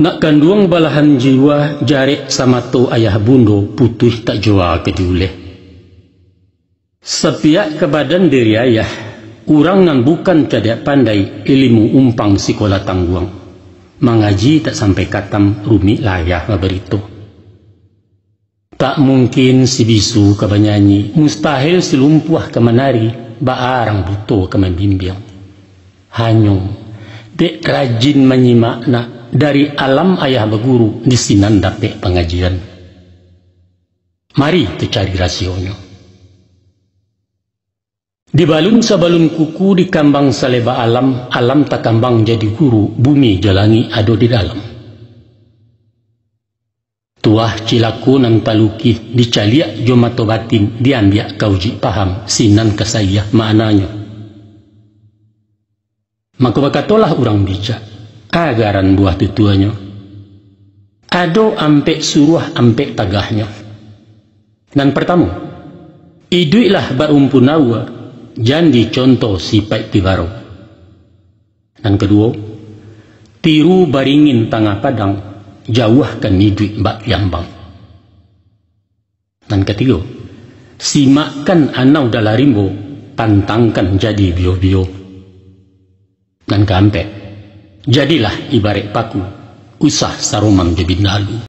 Nak kanduang balahan jiwa jarek sama to ayah bundo putih tak jua kejuleh. Sepiak ke badan diri ayah, urang nan bukan cadak pandai ilmu umpang sekolah tangguang. Mengaji tak sampai katam rumi layah berito. Tak mungkin si bisu ke banyanyi, mustahil si lumpuh ke menari, baarang buto ke membimbing. Hanyung, dek rajin menyimak nak dari alam ayah berguru di sinan dapet pengajian. Mari kita cari rasionya. Di balun sabalun kuku di kambang saleba alam, alam tak kambang jadi guru, bumi jalangi ado di dalam. Tuah cilaku nan taluki dicaliak jomato batin diambiak kauji paham sinan kesayah maknanya. Maka bakatolah orang bijak agaran buah tutuanya. Ado ampek suruh ampek tagahnya. Dan pertama, iduilah barumpunawa jandi contoh sipai tibaro. Dan kedua, tiru baringin tangah padang jauhkan idui bak yambang. Dan ketiga, simakkan anau dalarimbo pantangkan jadi bio-bio. Dan keempat, jadilah ibarat paku usah saromang jebinalu.